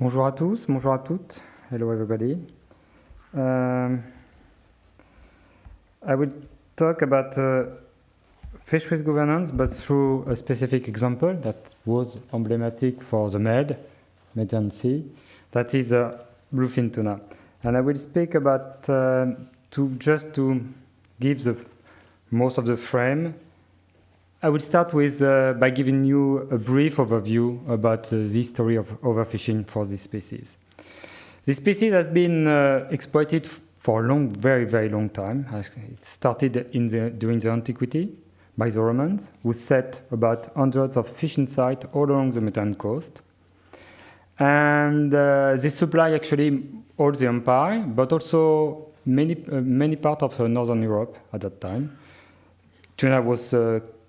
Bonjour à tous, bonjour à toutes. Hello everybody. I will talk about fisheries governance, but through a specific example that was emblematic for the Mediterranean Sea, that is bluefin tuna. And I will speak about, just to give most of the frame, I will start with by giving you a brief overview about the history of overfishing for this species. This species has been exploited for a long, very, very long time. It started during the antiquity by the Romans, who set about hundreds of fishing sites all along the Mediterranean coast. And they supply actually all the empire, but also many parts of northern Europe at that time. Tuna was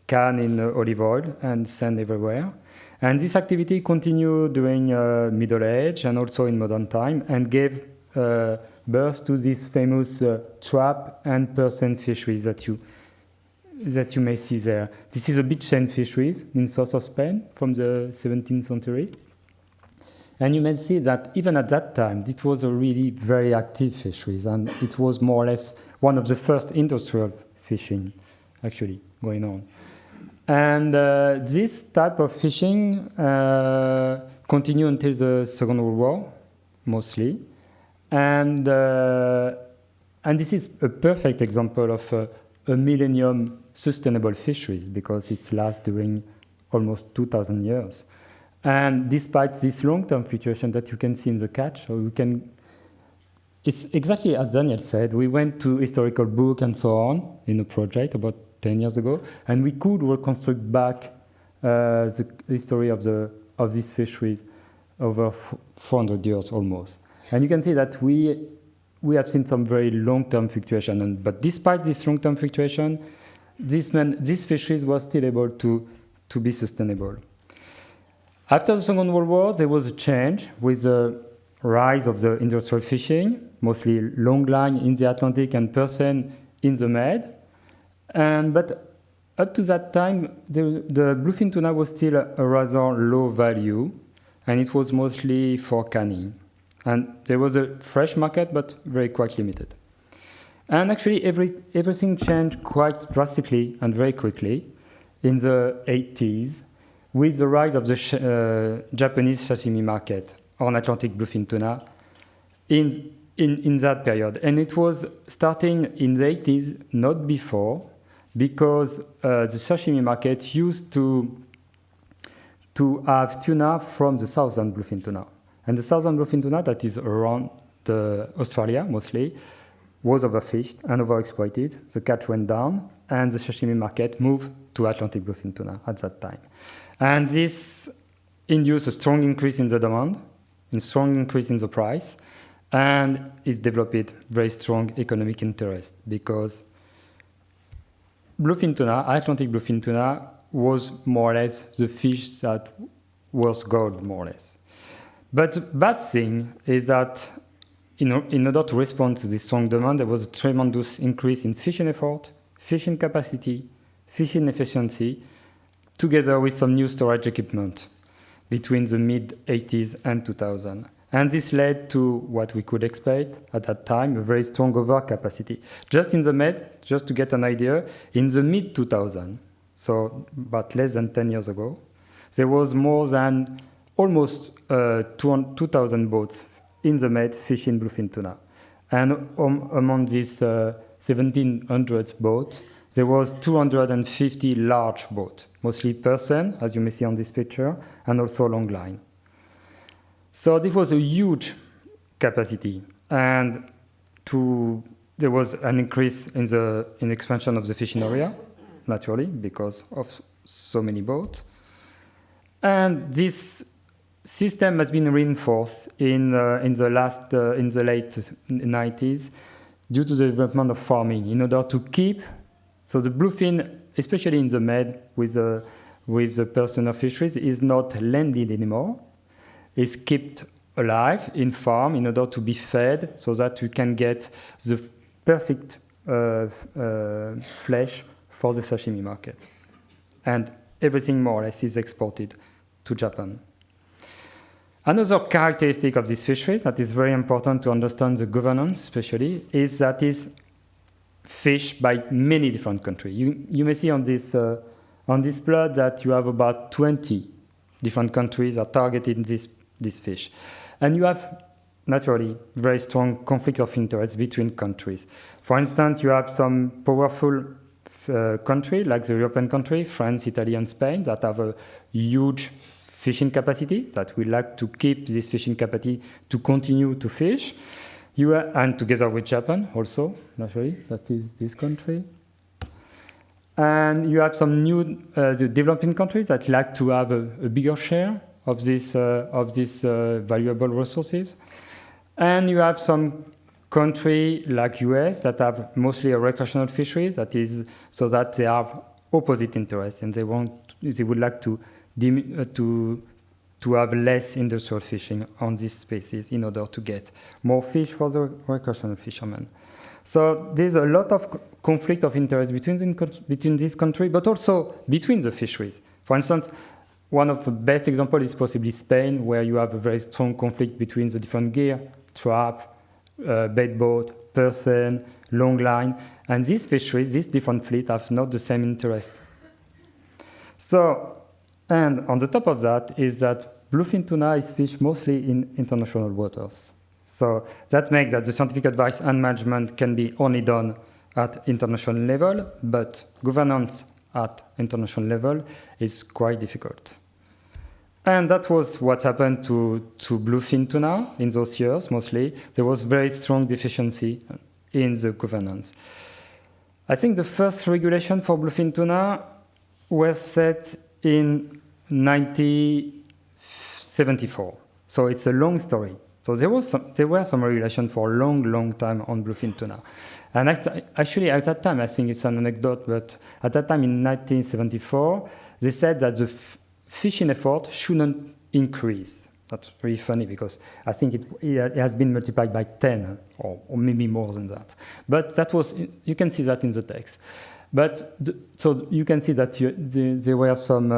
canned in olive oil and sent everywhere. And this activity continued during Middle Age and also in modern time, and gave birth to this famous trap and percent fisheries that you may see there. This is a beach chain fisheries in south of Spain from the 17th century. And you may see that even at that time, it was a really very active fisheries, and it was more or less one of the first industrial fishing actually going on. And this type of fishing continued until the Second World War, mostly. And this is a perfect example of a millennium sustainable fisheries, because it lasts during almost 2,000 years. And despite this long-term fluctuation that you can see in the catch, it's exactly as Daniel said, we went to historical book and so on in a project about 10 years ago, and we could reconstruct back the history of these fisheries over 400 years almost. And you can see that we have seen some very long-term fluctuation, but despite this long-term fluctuation, these fisheries were still able to be sustainable. After the Second World War, there was a change with the rise of the industrial fishing, mostly long line in the Atlantic and percent in the Med. But up to that time, the bluefin tuna was still a rather low value, and it was mostly for canning. And there was a fresh market, but very quite limited. And actually, everything changed quite drastically and very quickly in the 80s with the rise of the Japanese sashimi market on Atlantic bluefin tuna in that period. And it was starting in the 80s, not before, because the sashimi market used to have tuna from the southern bluefin tuna. And the southern bluefin tuna, that is around Australia mostly, was overfished and overexploited. The catch went down, and the sashimi market moved to Atlantic bluefin tuna at that time. And this induced a strong increase in the demand, a strong increase in the price, and it developed very strong economic interest, because bluefin tuna, Atlantic bluefin tuna, was more or less the fish that was gold, more or less. But the bad thing is that in order to respond to this strong demand, there was a tremendous increase in fishing effort, fishing capacity, fishing efficiency, together with some new storage equipment between the mid-80s and 2000. And this led to what we could expect at that time, a very strong overcapacity. Just in the Med, just to get an idea, in the mid-2000, so about less than 10 years ago, there was more than almost 2,000 boats in the Med fishing bluefin tuna. And among these 1,700 boats, there was 250 large boats, mostly person, as you may see on this picture, and also long line. So this was a huge capacity, and there was an increase in expansion of the fishing area, naturally, because of so many boats. And this system has been reinforced in the late 90s due to the development of farming in order to keep. So the bluefin, especially in the Med with the personal fisheries, is not landed anymore. It's kept alive in farm in order to be fed, so that you can get the perfect flesh for the sashimi market. And everything more or less is exported to Japan. Another characteristic of this fishery that is very important to understand the governance, especially, is that it's fished by many different countries. You may see on this plot that you have about 20 different countries that targeted this fish. And you have, naturally, very strong conflict of interest between countries. For instance, you have some powerful countries, like the European countries, France, Italy, and Spain, that have a huge fishing capacity, that we like to keep this fishing capacity to continue to fish. And together with Japan also, naturally, that is this country. And you have some new developing countries that like to have a bigger share of these valuable resources. And you have some countries like US that have mostly a recreational fisheries, that is, so that they have opposite interests and they would like to have less industrial fishing on these species in order to get more fish for the recreational fishermen. So there's a lot of conflict of interest between these countries, but also between the fisheries. For instance, one of the best examples is possibly Spain, where you have a very strong conflict between the different gear, trap, bait boat, person, long line, and these fisheries, these different fleets have not the same interest. So, and on the top of that is that bluefin tuna is fished mostly in international waters. So that makes that the scientific advice and management can be only done at international level, but governance at international level is quite difficult. And that was what happened to bluefin tuna in those years, mostly. There was very strong deficiency in the governance. I think the first regulation for bluefin tuna was set in 1974. So it's a long story. So there were some regulation for a long time on bluefin tuna. And actually at that time, I think it's an anecdote, but at that time in 1974, they said that the fishing effort shouldn't increase. That's really funny because I think it has been multiplied by 10 or maybe more than that. But that was, you can see that in the text. But so you can see that there were some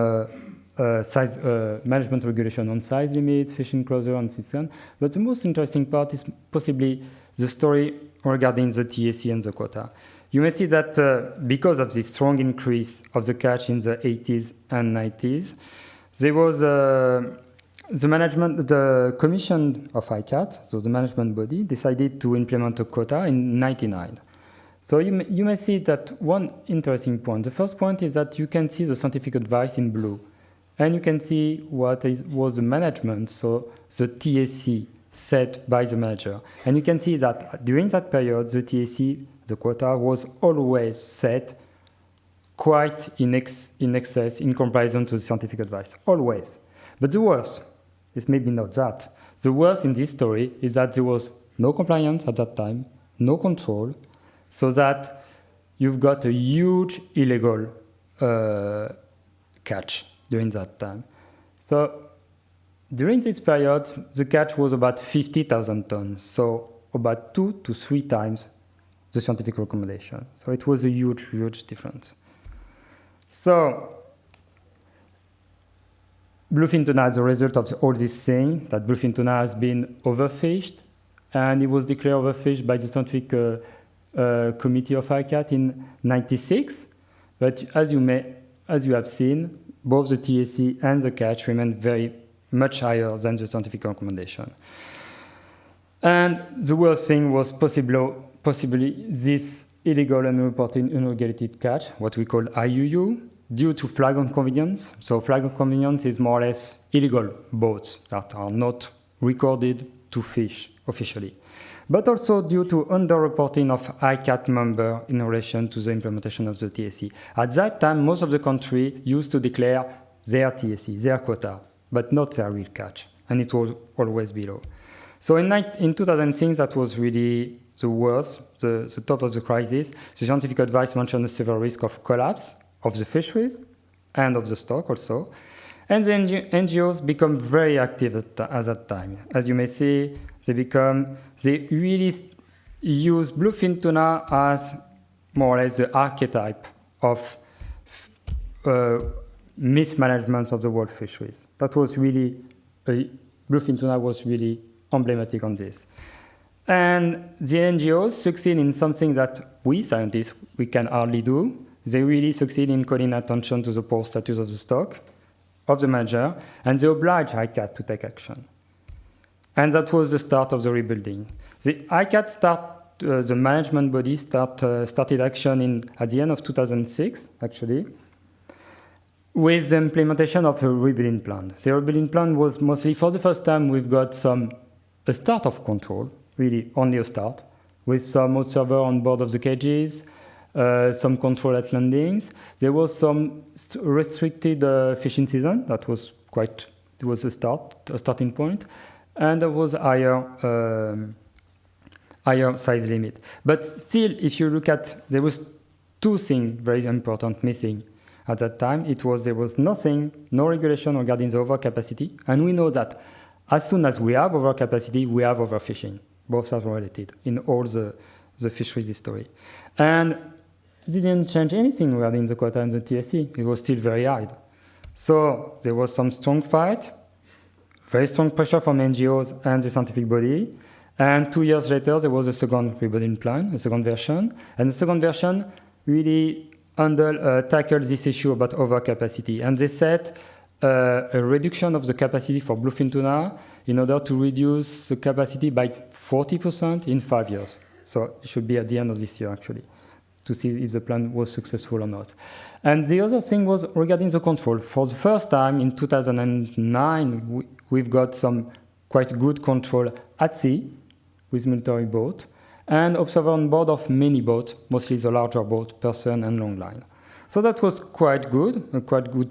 size management regulation on size limits, fishing closure, and so on. But the most interesting part is possibly the story regarding the TAC and the quota. You may see that because of the strong increase of the catch in the 80s and 90s, there was the commission of ICAT, so the management body, decided to implement a quota in 1999. So you may see that one interesting point. The first point is that you can see the scientific advice in blue. And you can see what was the management, so the TAC set by the manager. And you can see that during that period, the TAC, the quota, was always set quite in excess in comparison to the scientific advice, always. But the worst is maybe not that. The worst in this story is that there was no compliance at that time, no control, so that you've got a huge illegal catch during that time. So during this period, the catch was about 50,000 tons, so about 2 to 3 times the scientific recommendation. So it was a huge difference. So bluefin tuna, as a result of all this thing, that bluefin tuna has been overfished, and it was declared overfished by the scientific committee of ICAT in 1996. But as you have seen, both the TAC and the catch remain very much higher than the scientific recommendation. And the worst thing was possibly this illegal and unreported unregulated catch, what we call IUU, due to flagrant convenience. So flagrant convenience is more or less illegal boats that are not recorded to fish officially, but also due to underreporting of ICAT member in relation to the implementation of the TAC. At that time, most of the country used to declare their TAC, their quota, but not their real catch, and it was always below. So in 2006, that was really the worst, the top of the crisis. The scientific advice mentioned a severe risk of collapse of the fisheries and of the stock also. And the NGOs become very active at that time. As you may see, they really use bluefin tuna as more or less the archetype of mismanagement of the world fisheries. That was really a bluefin tuna was really emblematic on this. And the NGOs succeed in something that we scientists, we can hardly do. They really succeed in calling attention to the poor status of the stock, of the manager, and they oblige ICCAT to take action. And that was the start of the rebuilding. The ICCAT the management body started action at the end of 2006, actually, with the implementation of a rebuilding plan. The rebuilding plan was mostly, for the first time, we've got a start of control, really only a start, with some observer on board of the cages, some control at landings. There was some restricted fishing season. That was a starting point. And there was higher size limit. But still, if you look at, there was two things very important missing at that time. There was no regulation regarding the overcapacity. And we know that as soon as we have overcapacity, we have overfishing. Both are related in all the fisheries history. And they didn't change anything regarding the quota and the TSE. It was still very high. So there was some strong fight, very strong pressure from NGOs and the scientific body. And 2 years later, there was a second rebuilding plan, a second version. And the second version really tackled this issue about overcapacity. And they set a reduction of the capacity for bluefin tuna in order to reduce the capacity by 40% in 5 years. So it should be at the end of this year, actually, to see if the plan was successful or not. And the other thing was regarding the control. For the first time in 2009, we've got some quite good control at sea with military boat and observer on board of many boats, mostly the larger boat, person and long line. So that was quite good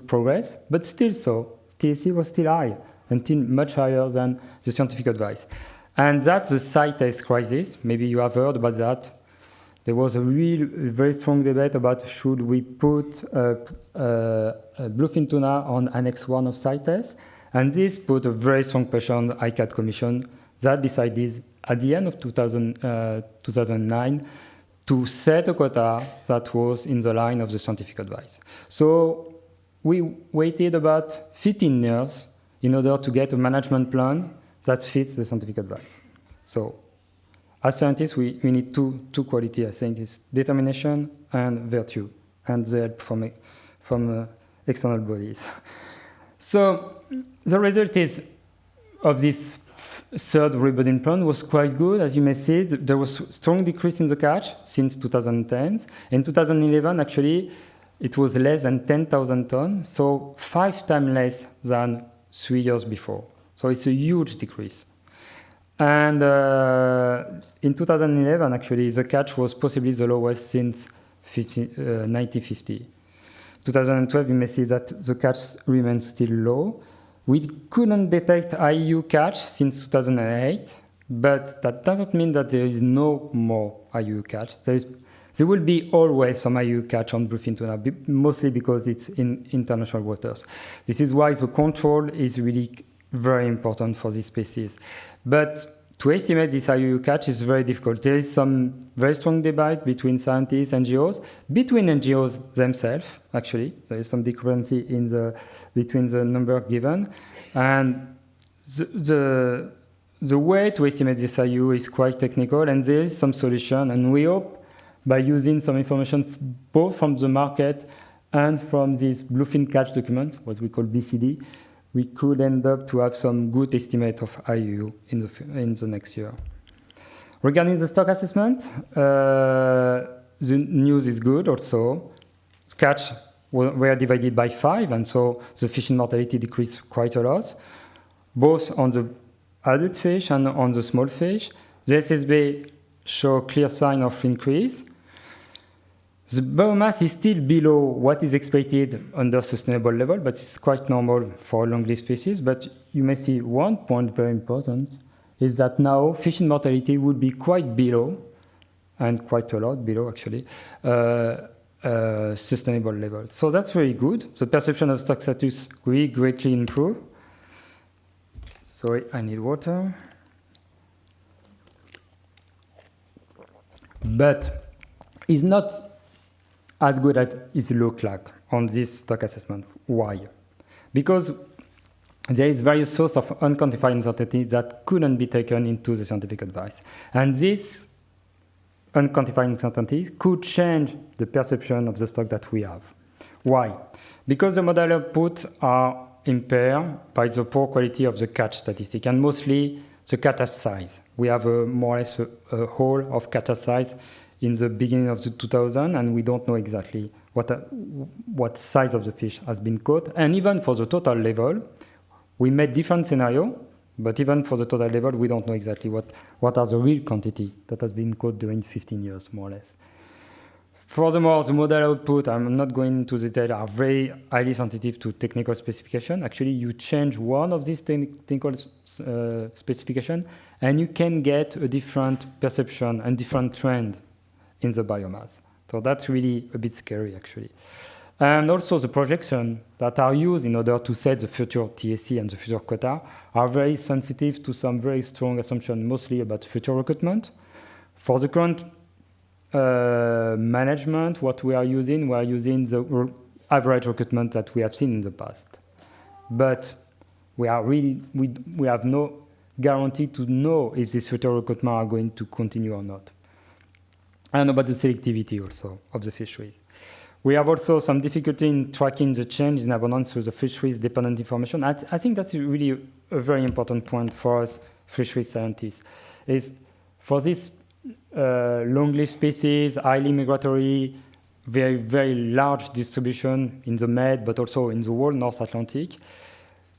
progress, but still so. TSE was still high, until much higher than the scientific advice. And that's the CITES crisis. Maybe you have heard about that. There was a very strong debate about should we put bluefin tuna on Annex 1 of CITES. And this put a very strong pressure on the ICCAT Commission that decided at the end of 2009 to set a quota that was in the line of the scientific advice. So we waited about 15 years in order to get a management plan that fits the scientific advice. So as scientists, we need two qualities, I think, is determination and virtue, and the help from external bodies. So the result of this third rebuilding plan was quite good. As you may see, there was strong decrease in the catch since 2010. In 2011, actually, it was less than 10,000 tons, so 5 times less than 3 years before. So it's a huge decrease. And in 2011, actually, the catch was possibly the lowest since 1950. 2012, you may see that the catch remains still low. We couldn't detect IUU catch since 2008, but that doesn't mean that there is no more IUU catch. There will be always some IUU catch on bluefin tuna, mostly because it's in international waters. This is why the control is really very important for this species. But to estimate this IUU catch is very difficult. There is some very strong debate between scientists and NGOs, between NGOs themselves, actually. There is some discrepancy between the number given. And the way to estimate this IUU is quite technical, and there is some solution. And we hope by using some information both from the market and from this bluefin catch document, what we call BCD, we could end up to have some good estimate of IUU in the next year. Regarding the stock assessment, the news is good also. Catch were divided by 5, and so the fishing mortality decreased quite a lot, both on the adult fish and on the small fish. The SSB show clear sign of increase. The biomass is still below what is expected under sustainable level, but it's quite normal for long-lived species. But you may see one point very important is that now fishing mortality would be quite below, and quite a lot below actually, sustainable level. So that's very good. The perception of stock status really greatly improved. Sorry, I need water. But it's not as good as it looks like on this stock assessment. Why? Because there is various sources of unquantified uncertainties that couldn't be taken into the scientific advice. And these unquantified uncertainties could change the perception of the stock that we have. Why? Because the model outputs are impaired by the poor quality of the catch statistic, and mostly the catch size. We have more or less a whole of catch size in the beginning of the 2000, and we don't know exactly what size of the fish has been caught. And even for the total level, we made different scenarios, but even for the total level, we don't know exactly what are the real quantity that has been caught during 15 years, more or less. Furthermore, the model output, I'm not going into detail, are very highly sensitive to technical specification. Actually, you change one of these technical specification, and you can get a different perception and different trend in the biomass. So that's really a bit scary, actually. And also the projections that are used in order to set the future TSC and the future quota are very sensitive to some very strong assumptions, mostly about future recruitment. For the current management, what we are using the average recruitment that we have seen in the past. But we have no guarantee to know if these future recruitment are going to continue or not. And about the selectivity also of the fisheries. We have also some difficulty in tracking the change in abundance through the fisheries-dependent information. I think that's really a very important point for us fisheries scientists. Is for this long-lived species, highly migratory, very, very large distribution in the Med, but also in the whole North Atlantic,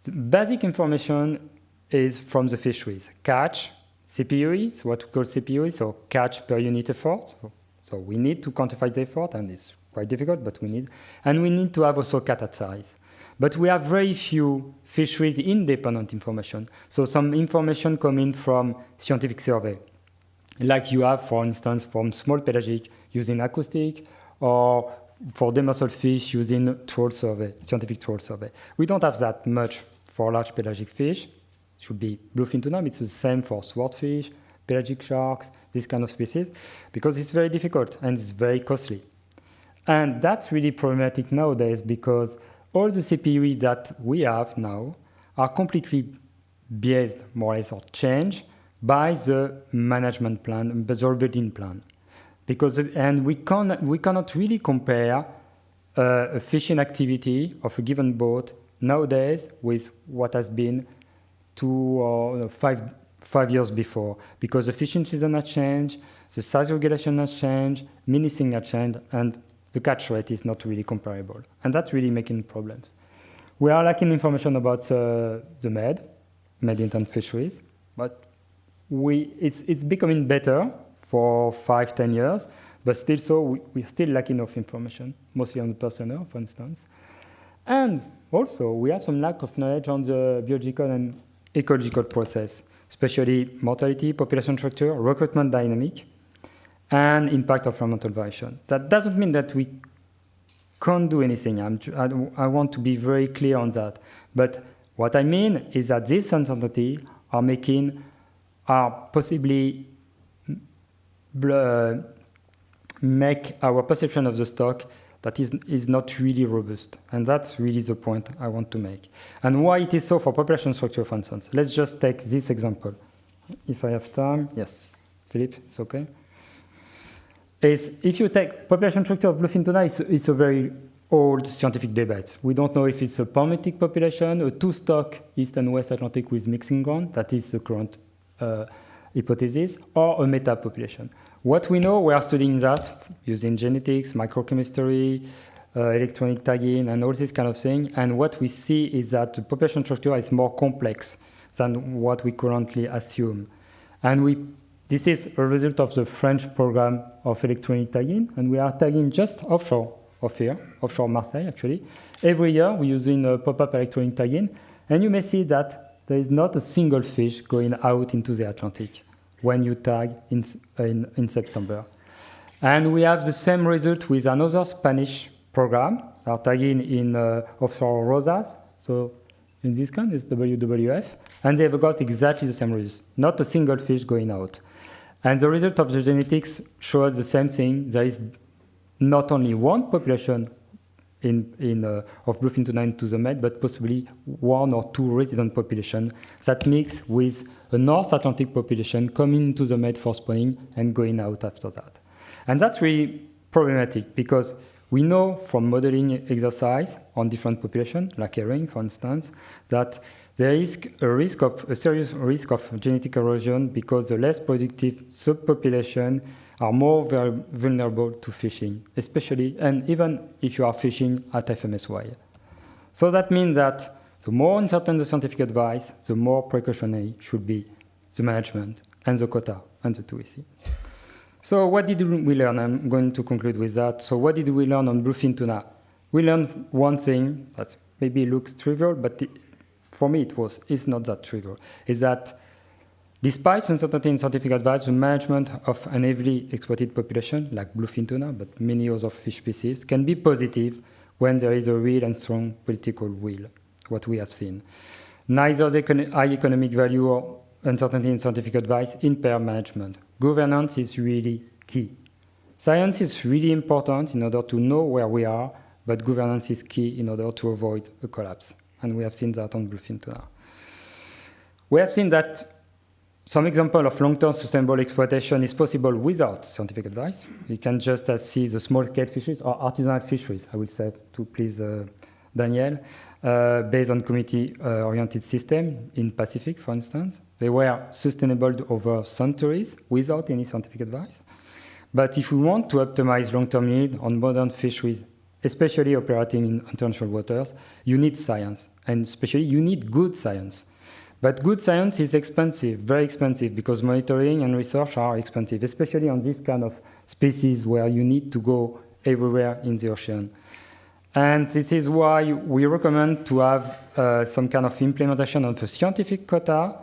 the basic information is from the fisheries. Catch, CPUE, so what we call CPUE, so catch per unit effort. So we need to quantify the effort, and it's quite difficult, but we need. And we need to have also catch size. But we have very few fisheries independent information. So some information coming from scientific survey, like you have, for instance, from small pelagic using acoustic, or for demersal fish using troll survey, scientific troll survey. We don't have that much for large pelagic fish. It should be bluefin tuna, but it's the same for swordfish, pelagic sharks, this kind of species, because it's very difficult and it's very costly. And that's really problematic nowadays because all the CPUE that we have now are completely biased, more or less, or changed by the management plan, the rebuilding plan. And we cannot really compare a fishing activity of a given boat nowadays with what has been 2 or 5 years before, because the fishing season has changed, the size regulation has changed, menacing has changed, and the catch rate is not really comparable. And that's really making problems. We are lacking information about the Med-intent fisheries, but it's becoming better for 5-10 years, but still so we're still lacking of information, mostly on the personnel, for instance. And also, we have some lack of knowledge on the biological and ecological process, especially mortality, population structure, recruitment dynamic, and impact of environmental variation. That doesn't mean that we can't do anything. I want to be very clear on that. But what I mean is that these uncertainties are possibly make our perception of the stock that is not really robust. And that's really the point I want to make. And why it is so for population structure, for instance. Let's just take this example. If I have time, yes, Philippe, it's okay. If you take population structure of bluefin tuna, it's a very old scientific debate. We don't know if it's a palmitic population, a two-stock East and West Atlantic with mixing ground, that is the current hypothesis, or a meta-population. What we know, we are studying that using genetics, microchemistry, electronic tagging, and all this kind of thing. And what we see is that the population structure is more complex than what we currently assume. And this is a result of the French program of electronic tagging, and we are tagging just offshore of here, offshore Marseille, actually. Every year, we're using a pop-up electronic tagging, and you may see that there is not a single fish going out into the Atlantic when you tag in September. And we have the same result with another Spanish program, are tagging in offshore Rosas, so in this kind is WWF, and they've got exactly the same result, not a single fish going out. And the result of the genetics shows the same thing. There is not only one population of bluefin tuna into the Med, but possibly 1 or 2 resident populations that mix with a North Atlantic population coming into the Med for spawning and going out after that. And that's really problematic because we know from modeling exercise on different populations, like herring, for instance, that there is a serious risk of genetic erosion because the less productive subpopulation are more vulnerable to fishing, especially, and even if you are fishing at FMSY. So that means that the more uncertain the scientific advice, the more precautionary should be the management and the quota and the TUEC. So what did we learn? I'm going to conclude with that. So what did we learn on bluefin tuna? We learned one thing that maybe looks trivial, but for me it's not that trivial, is that despite uncertainty in scientific advice, the management of an heavily exploited population, like bluefin tuna, but many other fish species, can be positive when there is a real and strong political will, what we have seen. Neither the high economic value or uncertainty in scientific advice impair management. Governance is really key. Science is really important in order to know where we are, but governance is key in order to avoid a collapse. And we have seen that on bluefin tuna. We have seen that some example of long-term sustainable exploitation is possible without scientific advice. You can just see the small-scale fisheries or artisanal fisheries, I will say, to please Daniel, based on community-oriented system in Pacific, for instance. They were sustainable over centuries without any scientific advice. But if we want to optimize long-term need on modern fisheries, especially operating in international waters, you need science, and especially you need good science. But good science is expensive, very expensive, because monitoring and research are expensive, especially on this kind of species where you need to go everywhere in the ocean. And this is why we recommend to have some kind of implementation of the scientific quota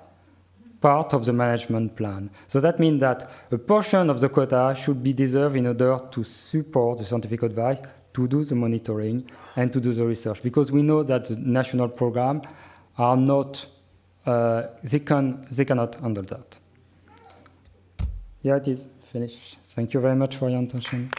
part of the management plan. So that means that a portion of the quota should be reserved in order to support the scientific advice, to do the monitoring, and to do the research, because we know that the national programs are not they cannot handle that. Yeah, it is finished. Thank you very much for your attention.